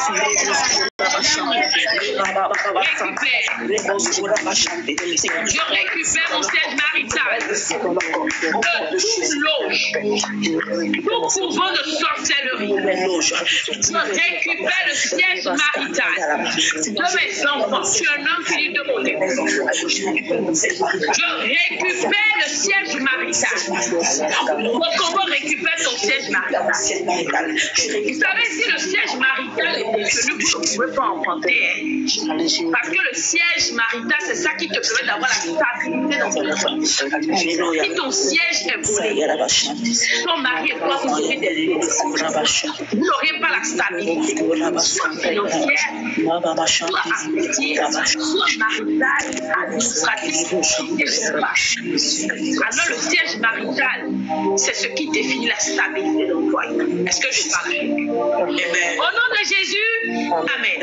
Je récupère mon siège marital de toute loge, tout couvent de sorcellerie. Je récupère le siège marital de mes enfants. Tu es un homme qui dit de mon épouse. Je récupère le siège marital. Comment récupère ton siège marital? Vous savez, si le siège marital est détenu, vous ne pouvez pas emprunter. Parce que le siège marital, c'est ça qui te permet d'avoir la stabilité dans ton foyer. Si ton siège est volé, ton mari et toi, vous aurez des vous n'aurez pas la stabilité, soit financière, soit affective, soit maritale, administrative, et je sais pas. Alors le siège marital, c'est ce qui définit la stabilité de ton foyer. Est-ce que je parle? Au nom de Jésus, amen.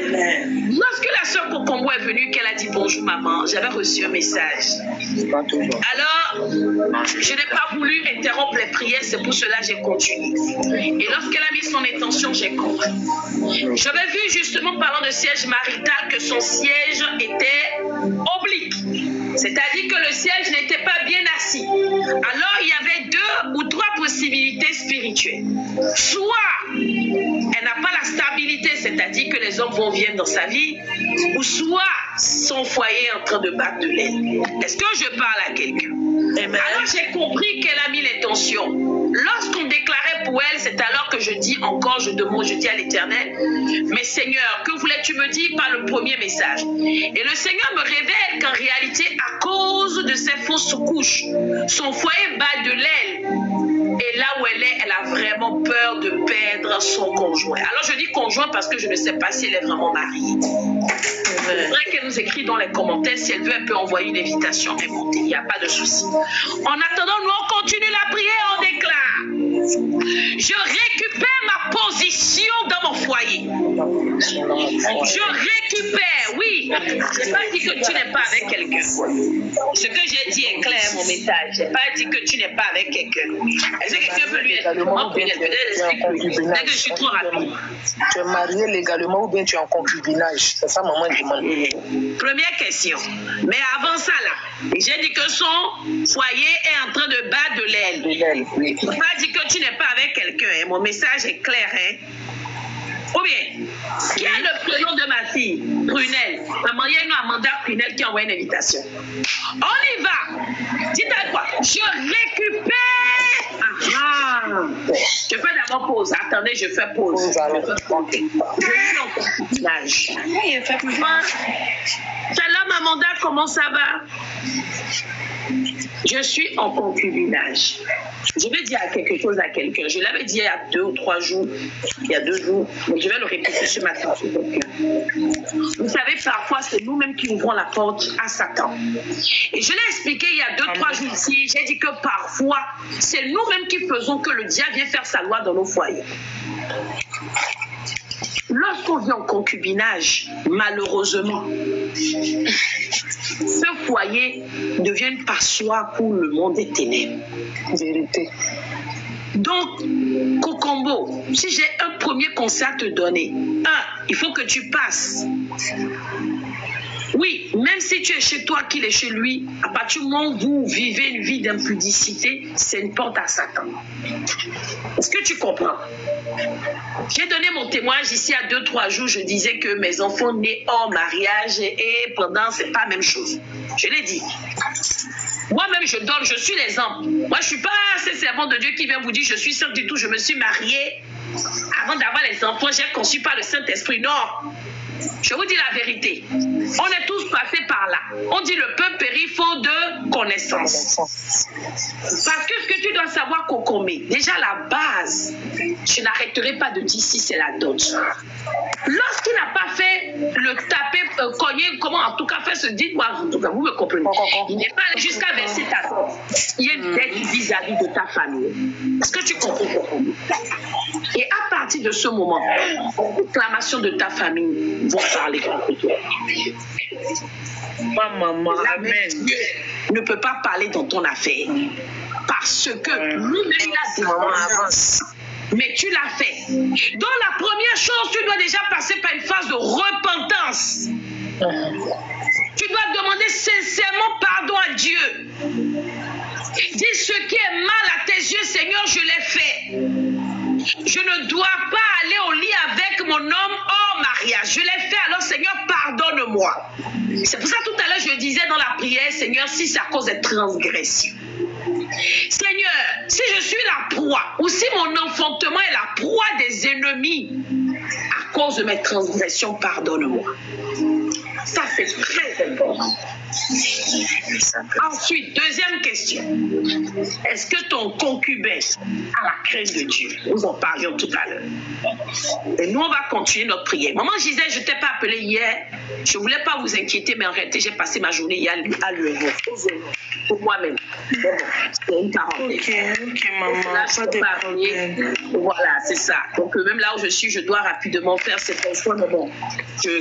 Lorsque la sœur Kokombo est venue, qu'elle a dit bonjour maman, j'avais reçu un message. Alors, je n'ai pas voulu interrompre les prières, c'est pour cela que j'ai continué. Et lorsqu'elle a mis son intention, j'ai compris. J'avais vu justement parlant de siège marital que son siège était oblique. C'est-à-dire que le siège n'était pas bien assis. Alors, il y avait 2 ou 3 possibilités spirituelles. Soit elle n'a pas la stabilité, c'est-à-dire que les hommes vont venir dans sa vie, ou soit son foyer est en train de battre de l'aile. Est-ce que je parle à quelqu'un? Alors j'ai compris qu'elle a mis l'intention. Lorsqu'on déclarait pour elle, c'est alors que je dis encore, je demande, je dis à l'Éternel, mais Seigneur, que voulais-tu me dire par le premier message? Et le Seigneur me révèle qu'en réalité, à cause de ces fausses couches, son foyer bat de l'aile. Et là où elle est, elle a vraiment peur de perdre son conjoint. Alors je dis conjoint parce que je ne sais pas si elle est vraiment mariée. C'est vrai qu'elle nous écrit dans les commentaires. Si elle veut, elle peut envoyer une invitation et monter. Il n'y a pas de souci. En attendant, nous on continue la prière, on déclare. Je récupère ma position dans mon foyer. Je récupère, oui. Je n'ai pas dit que tu n'es pas avec quelqu'un. Ce que j'ai dit est clair, mon message. Je n'ai pas dit que tu n'es pas avec quelqu'un. Est-ce que quelqu'un peut lui expliquer? Peut-être que je suis trop rapide. Tu es marié légalement ou bien tu es en concubinage? C'est ça, maman demande. Première question. Mais avant ça, là, j'ai dit que son foyer est en train de battre de l'aile. Oui. Je n'ai pas dit que tu n'es pas avec quelqu'un. Hein. Mon message est clair. Hein. Ou bien, qui a le prénom de ma fille? Prunelle. Maman, il y a une Amanda Prunelle qui a envoyé une invitation. On y va. Dites-moi quoi? Je récupère. Je fais d'abord pause. Attendez, je fais pause. Je suis en concubinage. Salam Amanda, comment ça va? Je suis en concubinage. Je vais dire quelque chose à quelqu'un. Je l'avais dit il y a 2 ou 3 jours, il y a 2 jours, mais je vais le répéter ce matin. Vous savez, parfois, c'est nous-mêmes qui ouvrons la porte à Satan. Et je l'ai expliqué il y a 2 ou 3 jours ici. J'ai dit que parfois, c'est nous-mêmes qui faisons que le diable vient faire sa loi dans nos foyers. Lorsqu'on vit en concubinage, malheureusement, ce foyer devient une passoire pour le monde des ténèbres. Vérité. Donc, Kokombo, si j'ai un premier conseil à te donner, il faut que tu passes. Oui, même si tu es chez toi, qu'il est chez lui, à partir du moment où vous vivez une vie d'impudicité, c'est une porte à Satan. Est-ce que tu comprends? J'ai donné mon témoignage ici à 2-3 jours, je disais que mes enfants nés hors mariage et pendant, c'est pas la même chose. Je l'ai dit. Moi-même, je donne, je suis l'exemple. Moi, je ne suis pas ces servants de Dieu qui vient vous dire je suis sainte du tout, je me suis mariée. Avant d'avoir les enfants, j'ai conçu par le Saint-Esprit. Non. Je vous dis la vérité. On est tous passés par là. On dit le peuple périt faute de connaissance. Parce que ce que tu dois savoir, Kokomé, déjà la base, je n'arrêterai pas de dire si c'est la dot. Lorsqu'il n'a pas fait le taper, cogner, comment en tout cas faire ce dit, en tout cas, vous me comprenez. Il n'est pas allé jusqu'à verser ta dot. Il y a une dette vis-à-vis de ta famille. Est-ce que tu comprends, Kokomé? Et à partir de ce moment, l'acclamation de ta famille vont parler contre toi. Maman, amen. Dieu ne peut pas parler dans ton affaire. Parce que lui-même, il a dit, Mais tu l'as fait. Donc la première chose, tu dois déjà passer par une phase de repentance. Tu dois demander sincèrement pardon à Dieu. Dis ce qui est mal à tes yeux, Seigneur, je l'ai fait. Je ne dois pas aller au lit avec mon homme hors mariage. Je l'ai fait, alors Seigneur, pardonne-moi. C'est pour ça tout à l'heure je disais dans la prière, Seigneur, si c'est à cause des transgressions. Seigneur, si je suis la proie, ou si mon enfantement est la proie des ennemis, à cause de mes transgressions, pardonne-moi. Ça, c'est très important. Ensuite, deuxième question. Est-ce que ton concubin a la crainte de Dieu? Nous en parlions tout à l'heure. Et nous, on va continuer notre prière. Maman Gisèle, je ne t'ai pas appelé hier. Je ne voulais pas vous inquiéter, mais en réalité, j'ai passé ma journée hier à l'UNO. Pour moi-même. C'est une parenthèse. Ok, maman. Là, je peux pas appeler. Voilà, c'est ça. Donc, même là où je suis, je dois rapidement faire cette question. Mais bon,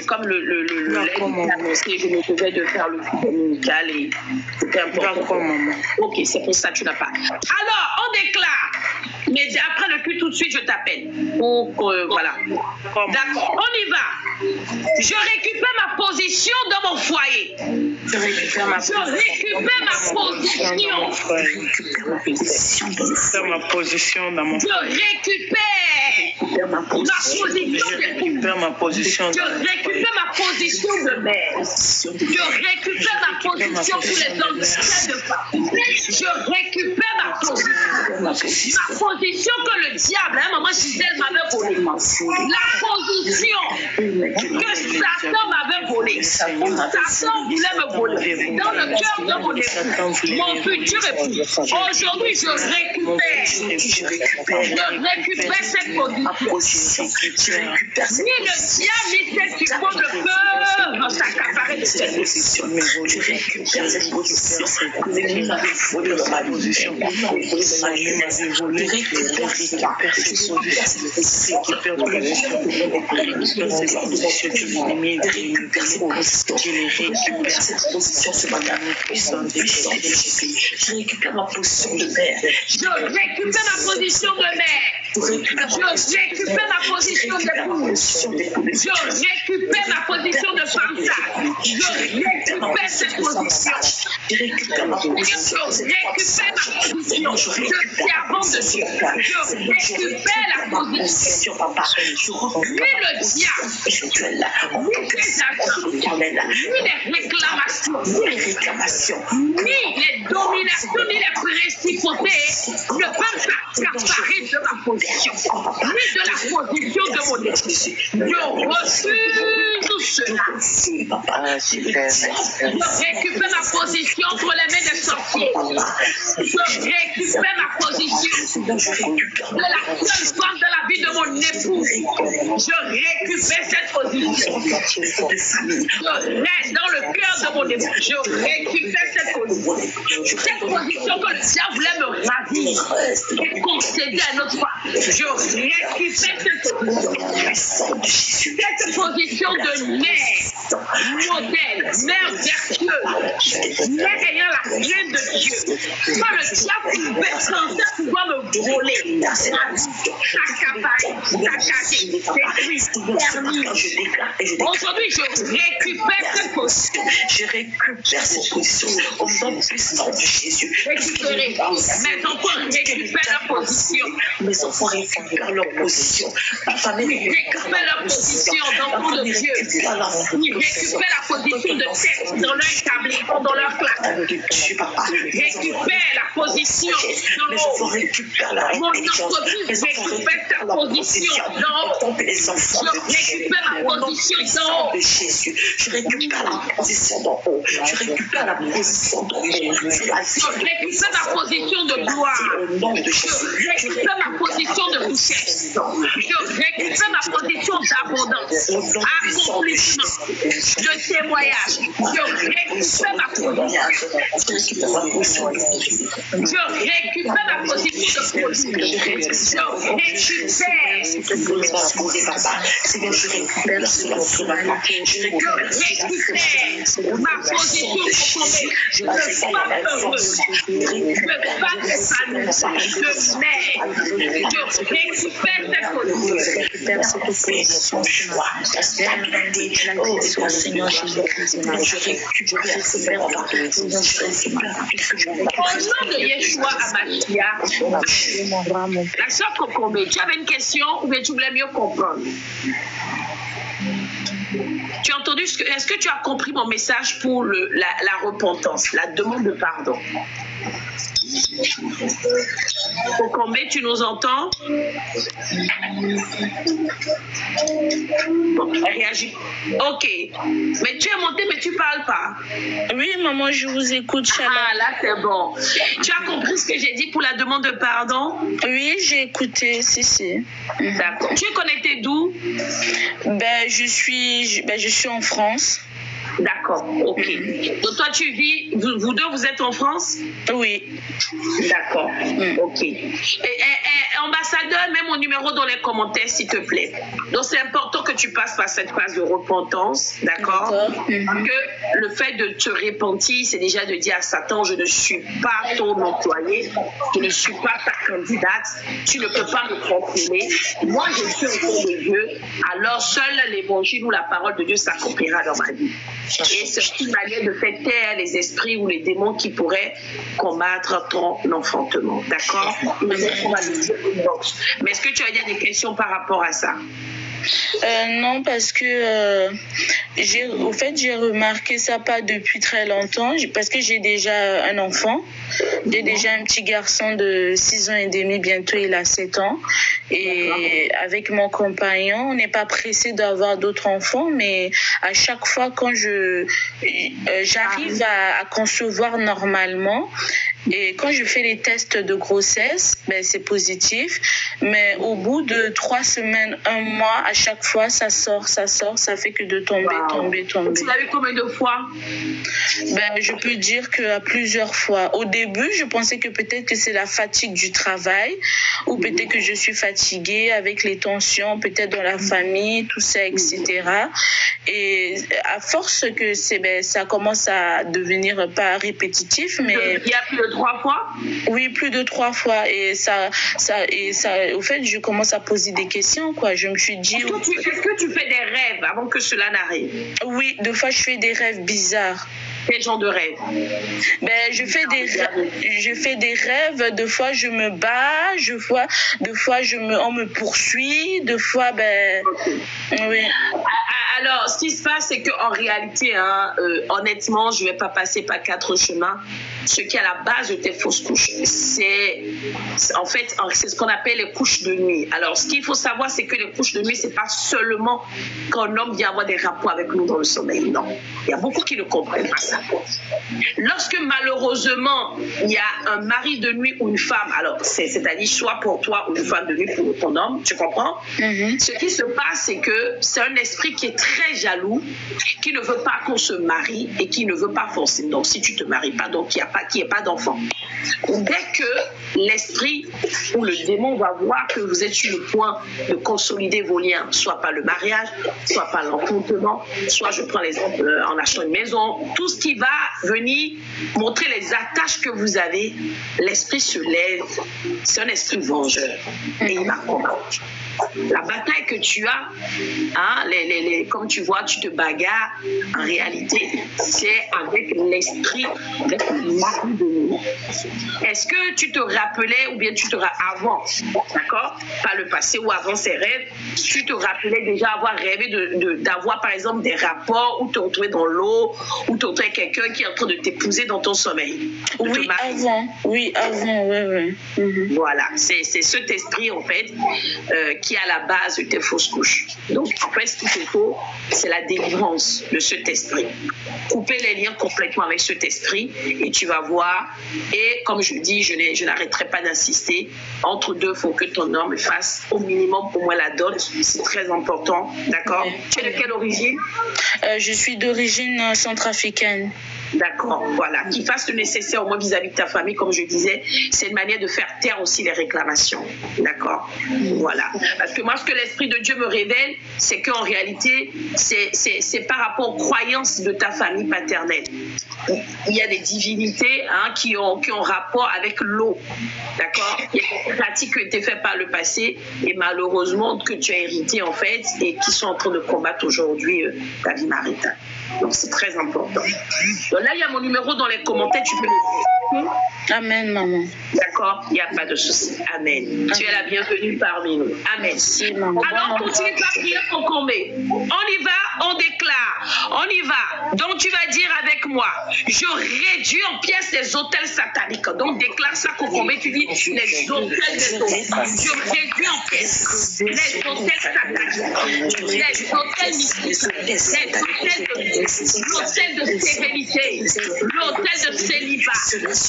comme le lait est annoncé, je me devais de faire le dominical et c'était important. D'accord, maman. Ok, c'est pour ça que tu n'as pas. Alors, on déclare. Mais après le culte, tout de suite, je t'appelle. Voilà. D'accord, on y va. Je récupère ma position dans mon foyer. Je récupère ma position dans mon foyer. Je récupère ma position de mère. Je récupère ma position pour les hommes de femme. Je récupère ma position que le diable, maman Gisèle m'avait volée. La position que Satan m'avait volée. Satan voulait me voler dans le cœur de mon époux, mon futur époux. Aujourd'hui, je récupère cette position. Ni le diable ni cette icône ne peuvent s'accaparer de cette position. Je récupère cette position. Je récupère ma position de mère. Je récupère ma position de mère. Je récupère ma position d'épouse. Je récupère ma position de femme sage. Je récupère cette position. Je récupère ma position de servant de Dieu. Je récupère la position. Ni le diable, ni les agents, ni les réclamations, ni les dominations, ni les principautés ne peuvent s'accaparer de ma position, ni de la position de mon époux. Je refuse tout cela. Je récupère ma position entre les mains des sorciers. Je récupère ma position de la seule femme de la vie de mon époux. Je récupère cette position. Je reste dans le cœur de mon époux. Je récupère cette position. Cette position que le diable voulait me ravir et concéder à notre femme. Je récupère cette position de mère modèle, mère vertueuse, mère ayant la crainte de Dieu. Quand le diable pensait pouvoir me voler, s'accaparer, saccager, détruire, terminer. Aujourd'hui, je récupère cette position. Je récupère cette position au nom puissant de Jésus. Récupérer. Mes enfants récupèrent leur position. Mes enfants récupèrent leur position. Ma famille récupère leur position d'enfants de Dieu. Ils récupèrent la position de tête dans leur établissement, dans leur classe. Récupère la position dans mon entreprise, récupère ta position dans je récupère ma position dans je récupère la position d'en haut. Je récupère la position d'en haut. Je récupère ma position de gloire. Je récupère ma position de richesse. Je récupère ma position d'abondance, accomplissement, de témoignage. Je récupère ma position. Je récupère ma position de produit. Je récupère te pose par poser, papa. Seigneur, je récupère cela pour ma part. Je récupère ma position pour tomber. Je ne suis pas heureux. Je ne veux pas t'épanouir. Je récupère ta position. Oh, Seigneur Jésus-Christ, je récupère Au nom de Yeshua Amashia, la sœur Kokombe, tu avais une question ou bien tu voulais mieux comprendre? Tu as entendu est-ce que tu as compris mon message pour la repentance, la demande de pardon? Kokombe, tu nous entends? Bon, elle réagit. Ok. Mais tu es montée, mais tu parles pas. Oui, maman, je vous écoute, Shalom. Ah, là, c'est bon. Tu as compris ce que j'ai dit pour la demande de pardon? Oui, j'ai écouté, si. D'accord. Tu es connecté d'où? Je suis en France. D'accord, ok. Donc toi tu vis, vous deux vous êtes en France? Oui. D'accord, ok. Et ambassadeur, mets mon numéro dans les commentaires s'il te plaît. Donc c'est important que tu passes par cette phase de repentance, d'accord? Parce que le fait de te repentir, c'est déjà de dire à Satan, je ne suis pas ton employé, je ne suis pas ta candidate, tu ne peux pas me contrôler. Moi je suis enfant de Dieu, alors seul l'évangile ou la parole de Dieu s'accomplira dans ma vie. Et c'est une manière de faire taire les esprits ou les démons qui pourraient combattre ton enfantement. D'accord? Mais est-ce que tu as des questions par rapport à ça? Non, parce que j'ai remarqué ça pas depuis très longtemps, parce que j'ai déjà un enfant, j'ai déjà un petit garçon de 6 ans et demi, bientôt il a 7 ans, et avec mon compagnon, on n'est pas pressé d'avoir d'autres enfants, mais à chaque fois quand j'arrive à concevoir normalement, et quand je fais les tests de grossesse, c'est positif, mais au bout de 3 semaines, 1 mois, à chaque fois, ça sort, ça fait que de tomber. Tu l'as eu combien de fois? Je peux dire qu'à plusieurs fois. Au début, je pensais que peut-être que c'est la fatigue du travail, ou peut-être que je suis fatiguée avec les tensions, peut-être dans la famille, tout ça, etc. Et à force que ça commence à devenir pas répétitif, mais... Il y a plus de 3 fois? Oui, plus de 3 fois. Et ça, au fait, je commence à poser des questions, quoi. Je me suis dit... Est-ce que tu fais des rêves avant que cela n'arrive? Oui, des fois, je fais des rêves bizarres. Quel genre de rêve? Je fais des rêves, deux fois je me bats, deux fois on me poursuit, deux fois oui. Alors, ce qui se passe, c'est qu'en réalité, honnêtement, je ne vais pas passer par 4 chemins. Ce qui est à la base de tes fausses couches, c'est ce qu'on appelle les couches de nuit. Alors, ce qu'il faut savoir, c'est que les couches de nuit, c'est pas seulement qu'un homme vient avoir des rapports avec nous dans le sommeil. Non, il y a beaucoup qui ne comprennent pas ça. Lorsque malheureusement, il y a un mari de nuit ou une femme, alors c'est-à-dire soit pour toi ou une femme de nuit pour ton homme, tu comprends? Ce qui se passe, c'est que c'est un esprit qui est très jaloux, qui ne veut pas qu'on se marie et qui ne veut pas forcer. Donc, si tu ne te maries pas, donc qu'il n'y ait pas d'enfant. Dès que l'esprit ou le démon va voir que vous êtes sur le point de consolider vos liens, soit par le mariage, soit par l'enfantement, soit je prends l'exemple en achetant une maison, tout ce qui va venir montrer les attaches que vous avez, l'esprit se lève, c'est un esprit vengeur et il va combattre. La bataille que tu as, comme tu vois, tu te bagarres, en réalité, c'est avec l'esprit, avec le mari de nous. Est-ce que tu te rappelais, ou bien tu te avant, d'accord, pas le passé ou avant ces rêves, tu te rappelais déjà avoir rêvé d'avoir par exemple des rapports ou te retrouver dans l'eau, ou te retrouver quelqu'un qui est en train de t'épouser dans ton sommeil? Oui, avant, oui. Voilà, c'est cet esprit en fait qui est à la base de tes fausses couches. Donc en fait, ce qu'il te faut, c'est la délivrance de cet esprit. Couper les liens complètement avec cet esprit et tu vas voir Et comme je dis, je n'arrêterai pas d'insister. Entre deux, il faut que ton homme fasse au minimum pour moi la dot. C'est très important. D'accord? Tu es de quelle origine? Je suis d'origine centrafricaine. D'accord, voilà. Qu'il fasse le nécessaire au moins vis-à-vis de ta famille, comme je disais. C'est une manière de faire taire aussi les réclamations. D'accord? Voilà. Parce que moi, ce que l'Esprit de Dieu me révèle, c'est qu'en réalité, c'est par rapport aux croyances de ta famille paternelle. Il y a des divinités qui ont rapport avec l'eau. D'accord? Il y a des pratiques qui ont été faites par le passé et malheureusement que tu as hérité en fait et qui sont en train de combattre aujourd'hui ta vie maritale. Donc c'est très important. Donc là, il y a mon numéro dans les commentaires, tu peux le dire. Amen, maman. D'accord? Il n'y a pas de souci. Amen. Tu es la bienvenue parmi nous. Amen. Merci, maman. Alors, continue par prier pour combler. On y va, on déclare. On y va. Donc, tu vas dire avec moi, je réduis en pièces les hôtels sataniques. Donc, déclare ça pour combler. Tu dis les hôtels des eaux. Je réduis en pièces les hôtels sataniques. Les hôtels mystiques. Les hôtels de l'hôtel de stérilité. L'hôtel de célibat.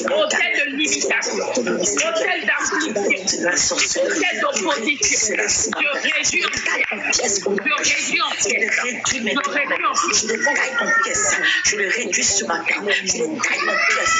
L'hôtel de limitation. L'hôtel d'affliction. L'hôtel d'opposition. Je réduis en pièces. Je réduis en pièces. Je réduis en pièces. Je le réduis ce matin. Je le taille en pièces.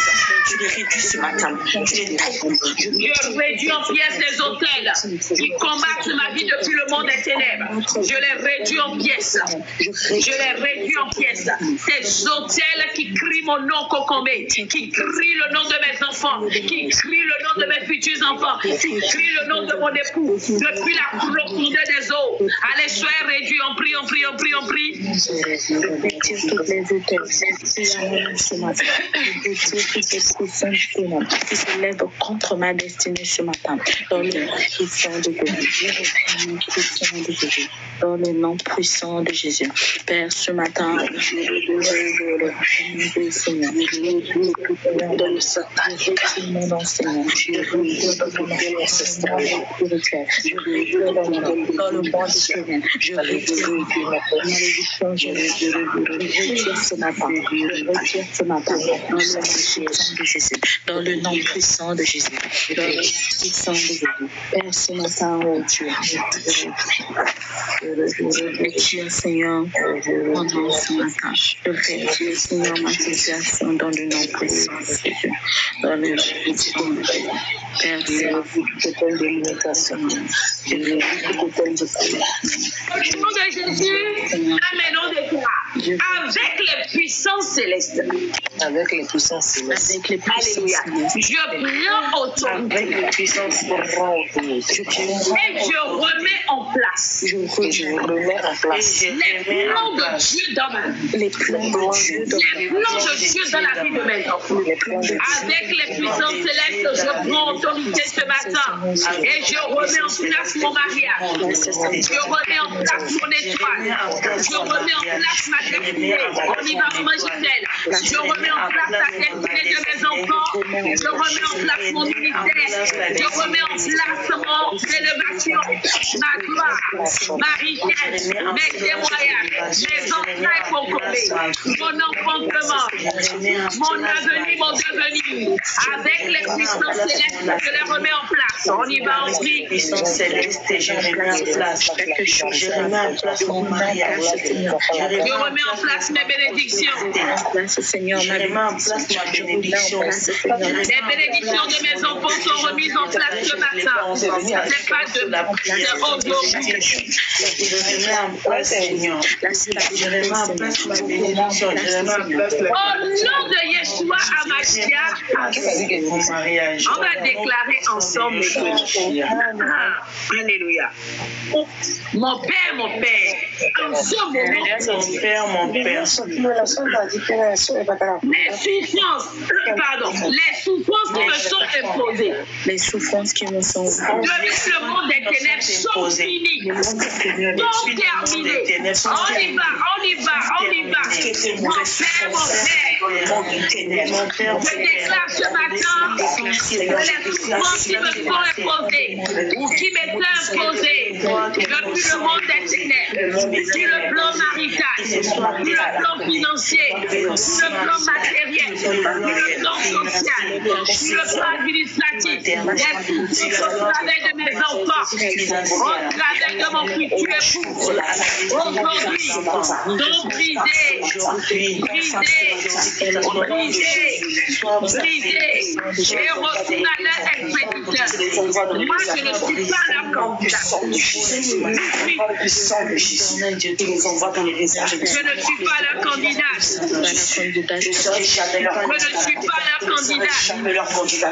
Je le réduis ce matin. Je le taille en pièces. Je réduis en pièces les hôtels qui combattent ma vie depuis le monde des ténèbres. Je les réduis en pièces. Je les réduis en pièces. Ces hôtels qui crient mon nom, Kokomé, qui crient le nom de mes enfants, qui crient le nom de mes futurs enfants, qui crient le nom de mon époux depuis la profondeur des eaux. Allez, soyez réduits. On prie, on prie, on prie, on prie. Je retire toutes les hôtels qui se lèvent contre ma destinée ce matin. Dans le nom puissant de Jésus. Dans le nom puissant de Jésus. Père, ce matin, Seigneur, dans le Satan, mon enseignant, dans le monde spirituel, je retire ce matin, dans le nom puissant de Jésus, dans le nom puissant de Jésus, Père, ce matin, je retire, Seigneur, mon nom ce matin, je retire, Seigneur, ma situation dans le nom puissant de Jésus, dans le nom puissant de Jésus, Père, c'est total de limitation, je Au nom de Jésus, amen, on déclare. Avec les puissances célestes. Avec les puissances célestes. avec les puissances Alléluia. célestes. Je prends autorité. Avec les puissances Et je remets en place je remets en place les plans de Dieu dans ma vie. Les plans de Dieu dans Les plans de Dieu dans la vie de mes enfants. Avec les puissances célestes, je prends autorité ce matin. Et je remets en place mon mariage. Je remets en place mon étoile. Je remets en place ma destinée. On y va, Gisèle. Je remets en place la destinée de mes enfants. Je remets en place mon ministère. Je remets en place mon élévation, ma gloire, ma richesse, mes témoignages, mes entrailles concombées, mon enfantement, mon avenir, mon devenir. Avec les puissances célestes, je les remets en place. On y va, on prie. Puissance céleste, je remets en place quelque chose. Je remets en place mon mariage. Je remets en place mes bénédictions. Seigneur, Je remets en place ma bénédiction. Les bénédictions de mes enfants sont remises en place ce matin. C'est pas de aujourd'hui. Je remets en place, Seigneur. Je remets en place ma bénédiction. Je remets en place Au nom de Yeshua Hamashiach, mon mariage. on va déclarer ensemble. Alléluia. Mon Père, en ce moment, Mon Père, mon Père. les souffrances qui me sont imposées les souffrances qui me sont depuis le monde des ténèbres sont finies, sont terminées. On y va, on y va, on y va. Mon Père, je déclare ce matin que les souffrances qui me sont imposées ou qui m'étaient imposées depuis le monde des ténèbres, sur le plan marital, sur le plan financier, sur le plan matériel, sur le plan social, sur le plan administratif, au travers de mes enfants, au travers de mon futur époux, aujourd'hui, donc brisé, et retourne à leur expéditeur. Moi, je ne suis pas leur candidat. Je ne suis pas leur candidat. Je ne suis pas leur candidat.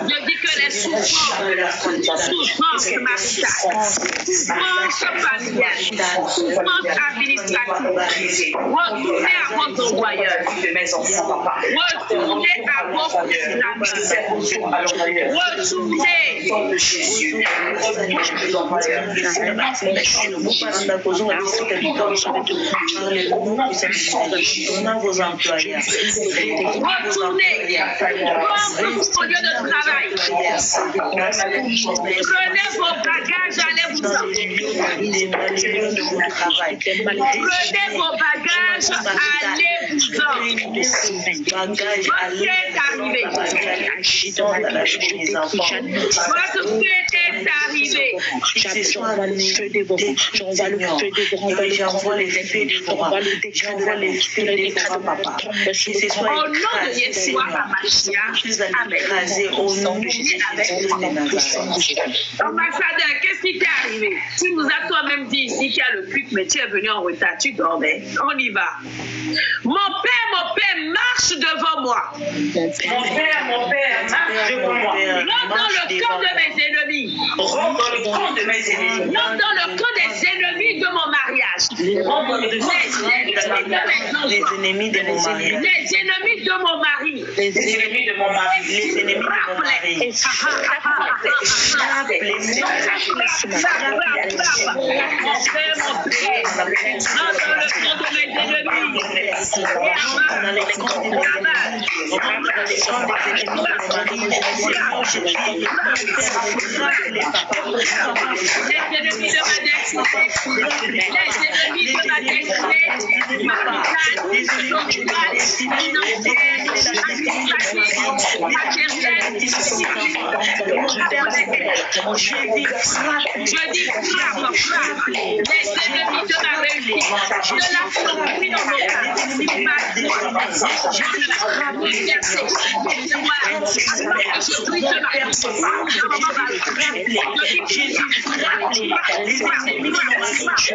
Je dis que les souffrances maritales, souffrances familiales, souffrances administratives, retournez à votre employeur, retournez à vos retournez au lieu de travail. Prenez vos bagages, allez-vous-en. Prenez vos bagages, allez-vous-en. Votre est arrivé. Votre fête est arrivée. J'envoie le feu devant vous. J'envoie le feu devant vous. J'envoie les feux devant vous. J'envoie les feux devant papa. Au nom de Yeshua HaMashiach, amen. Au nom de Jésus. Ambassadeur, qu'est-ce qui t'est arrivé? Tu nous as toi-même dit ici qu'il y a le culte, mais tu es venu en retard, tu dormais. On y va. Mon père, marche devant moi. Mon père, marche devant moi. Rentre dans le camp de mes ennemis. Rentre dans le camp de mes ennemis. Rentre dans le camp des ennemis de mon mariage. Rentre dans le camp des ennemis de mon mariage. Les ennemis de mon mari. Les ennemis de mon mari. Les ennemis de mon mari. Je dis frappe. Les ennemis de ma réussite, de la surprise dans mon cas.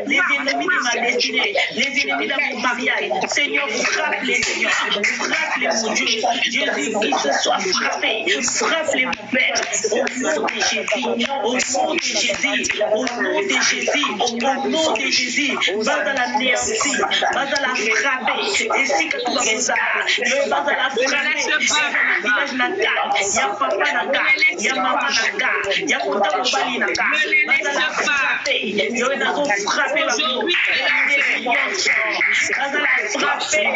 Les ennemis de ma destinée, les ennemis de mon mariage. Seigneur, frappe-les, Seigneur. Frappe-les, mon Dieu. Jésus, qu'il se soit frappé. Frappe-les, mon Père. Au nom de Jésus. Au nom de Jésus. Au nom de Jésus. Au nom de Jésus. Va dans la néantie. Va dans la frapper. Et si que tu vas vous va dans la frapper. Village natal. Y'a papa natal. Y'a maman natal. Y'a kota mobali natal. Va dans la frapper. Yo na ko frapper ba ko. Va dans la frapper.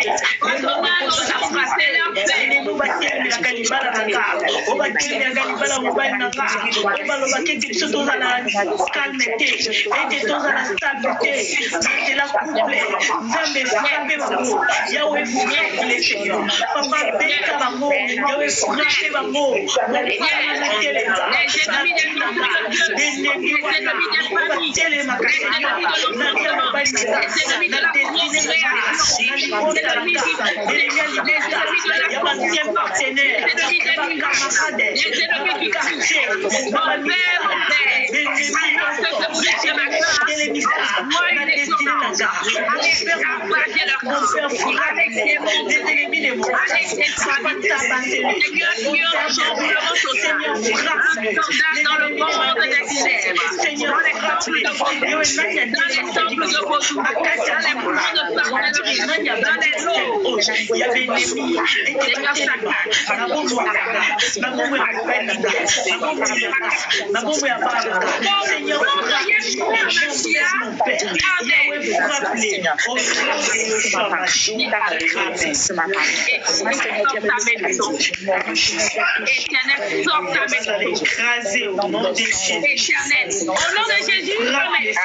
Écrasé au nom de Jésus. Éternel. Au nom de Jésus.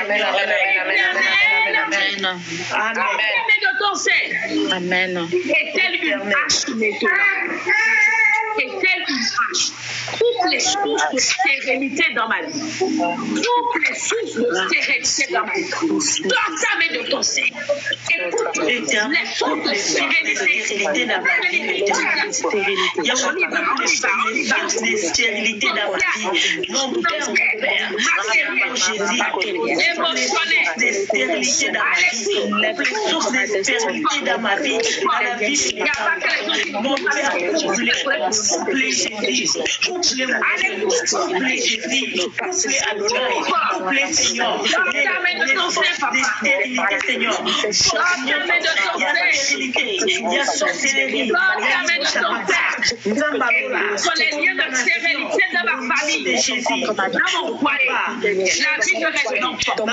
Amen. Amen. Amen. De ton sein. Amen. Est-elle une hache maintenant? Est-elle une hache? Toutes les sources de stérilité dans ma vie. Toutes les sources de stérilité dans ma vie. Sors ta main de ton sein. Écoute, les sources de stérilité dans ma vie. Il y a des stérilités dans ma vie. Mon père, Jésus, émotionnel, des stérilités dans ma vie. Les sources de stérilité dans ma vie, dans la vie de mes enfants. Mon père, coupe-les Jésus, coupe-les Jésus, coupe-les Adonai, coupe-les Seigneur. Les sources de stérilité, Seigneur. Il y a stérilité, il y a sorcellerie, il y a sur les liens de stérilité de ma famille, de Jésus, dans mon foyer, la vie de mes enfants, dans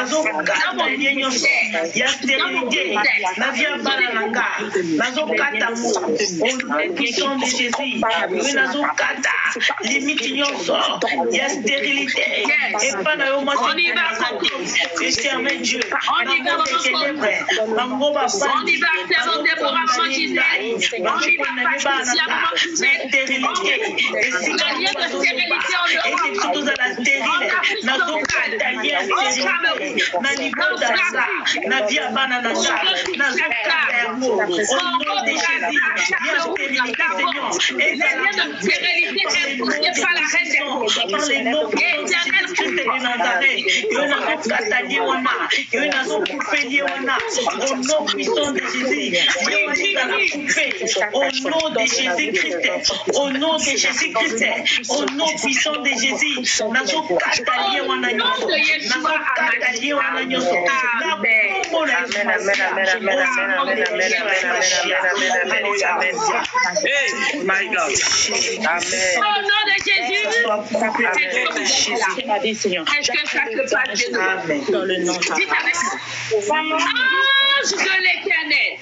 mon ministère, il y a stérilité, la vie à Bananga, nazo kata mo, au puissant de Jésus, oui nazo kata, limite nyonso, il y a stérilité, et pas na yo moi c'est éternel Dieu, on y va dans nos ténèbres, on y va faire nos décorations d'Israël, on y va faire stérilité, et si le lien de stérilité en et c'est surtout dans la stérile, nazo kata lien stérilité, na niveau d'Asa, na vie à Banana, nazo kata mo, au nom de Jésus, il y a stérilité Seigneur, et les liens de stérilité imposés par la reine des par les noms éternels Christ de Nazareth, yo nazo kata lié wana, yo nazo coupé lié wana, au nom puissant de Jésus, yo nazo coupé, au nom de Jésus Christ, au nom de Jésus Christ, au nom puissant de Jésus, nazo kata lié wana nyonso, nazo kata lié wana nyonso, na kombo na Hey, my God. Amen. Au nom de Jésus, est-ce que ça te parle de nous? Dans le nom de Dites avec moi. Ange de l'Éternel.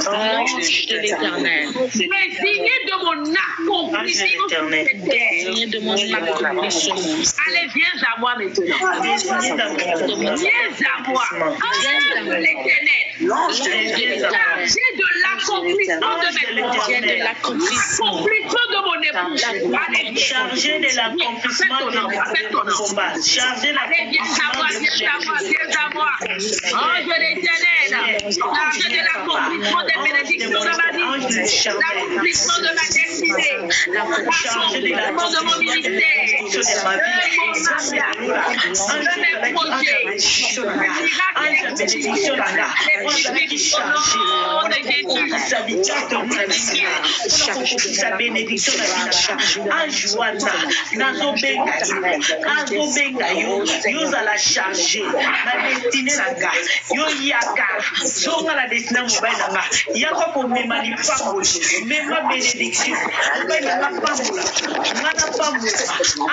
Ange de l'Éternel. Désigné de mon accomplissement sur cette terre. Désigné de mon accomplissement. Allez, viens à moi maintenant. Viens à moi. Ange de l'Éternel. Chargé de l'accomplissement de mes accomplissement de mon épouse. Allez, chargé de l'accomplissement de mon combat. Chargé de l'accomplissement viens à moi. Ange de l'Éternel. Chargé de l'accomplissement des bénédictions de ma vie. L'accomplissement de ma destinée. L'accomplissement de mon ministère. De mes projets. Sa bénédiction anjuana nazobenga yo za la charger na destinée nanga yo yaka zonga la destinée mobile nanga yako ko mema lipango mema bénédiction mobile nanga pamula ngana pamula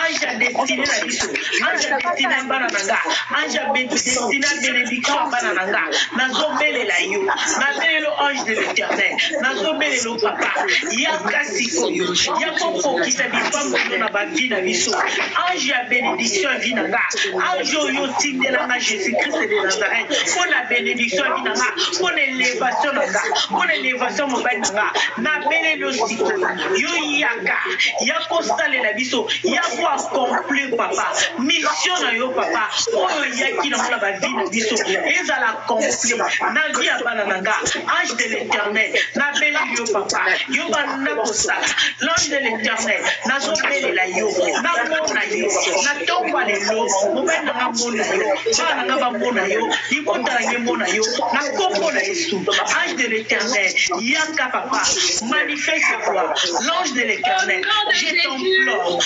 anja destinée na biso anja destinée bana nanga anja destinée bénédiction bana nanga nazobelela yo nabelela ange de l'Éternel nazobelela papa yaka sikoyo yako kokisa bipango na bavi na biso ange ya bénédiction vinanga ange yo tindelanga Jésus Christ de Nazareth pour la bénédiction vinanga pour l'élévation nanga pour l'élévation mobile nanga na belelo sikoyo yo yaka yako salela biso yako accomplir papa mission na yo papa oyo yaki na bavi na biso ezala accomplir na vie ya bana nanga ange de l'Éternel na belelo yo papa yo bana kosala l'ange de l'Éternel nazo belela yo na mona yo na tomba lelo mobile nanga mona yo bana nanga ba mona yo libota nanga mona yo na kombo na Yesu ange de l'Éternel yaka papa manifeste-toi l'ange de l'Éternel je t'implore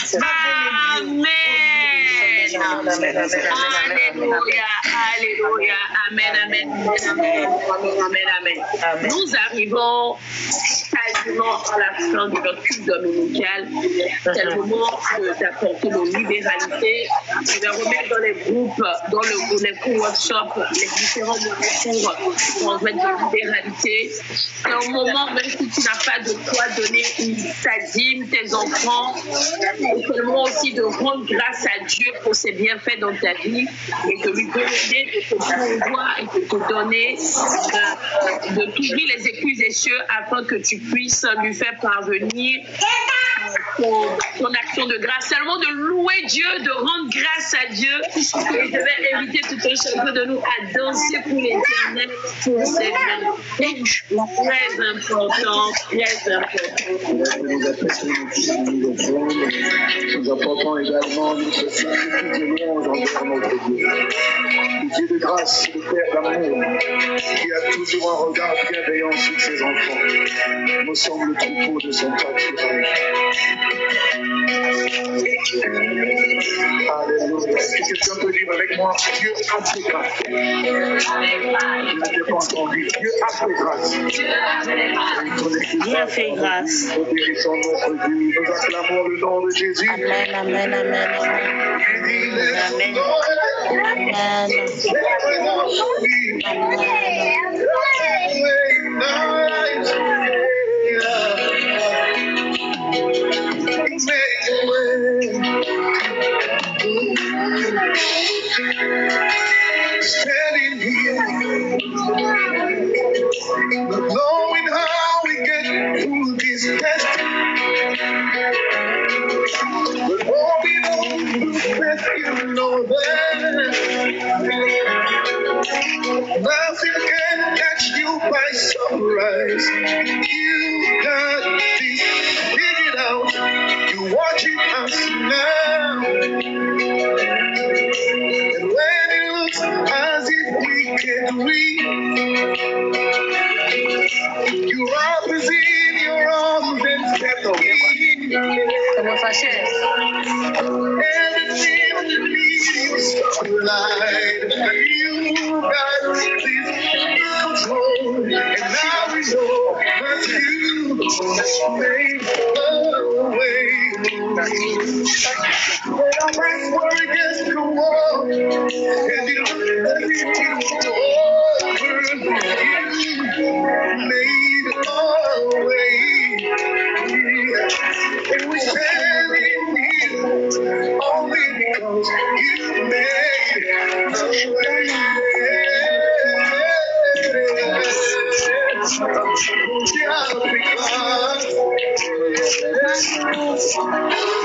Amen. Alléluia, alléluia, amen, amen, amen, amen, amen. Nous arrivons à maintenant à la fin de notre culte dominicale. C'est le moment d'apporter nos libéralités. Je vais remettre dans les groupes, dans les co-workshops, les différents moyens pour transmettre de libéralité. C'est un moment, même si tu n'as pas de quoi donner ta dîme, tes enfants, c'est le moment aussi de rendre grâce à Dieu pour ses bienfaits dans ta vie et de lui demander de te pourvoir et de te donner, de t'ouvrir les écluses des cieux afin que tu puisses lui faire parvenir ton action de grâce, seulement de louer Dieu, de rendre grâce à Dieu. Et je vais inviter tout un chacun de nous à danser pour l'éternel, pour ses bienfaits. Très important, très important. Nous apportons également notre sacrifice de louange envers notre Dieu. Dieu de grâce, le Père d'amour, qui a toujours un regard bienveillant sur ses enfants. Nous sommes le troupeau de son pâturage. Alléluia. Est-ce que quelqu'un peut dire avec moi, Dieu a fait grâce? Je ne t'ai pas entendu. Dieu a fait grâce. Dieu a fait grâce. Nous bénissons notre Dieu. Nous acclamons le nom de Jésus. Amen, amen, amen, amen. Standing here, not knowing how we get through this test, but all we know is that you know that nothing can catch you by surprise. You got this figured out. You're watching us now, and when it looks as if we can't win, you wrap us in your arms and step in. Everything that needs light, you got this control, and now we know that you made a way. When our backs were against the wall, and it looked as if it was over, you made a way. And we stand in here only because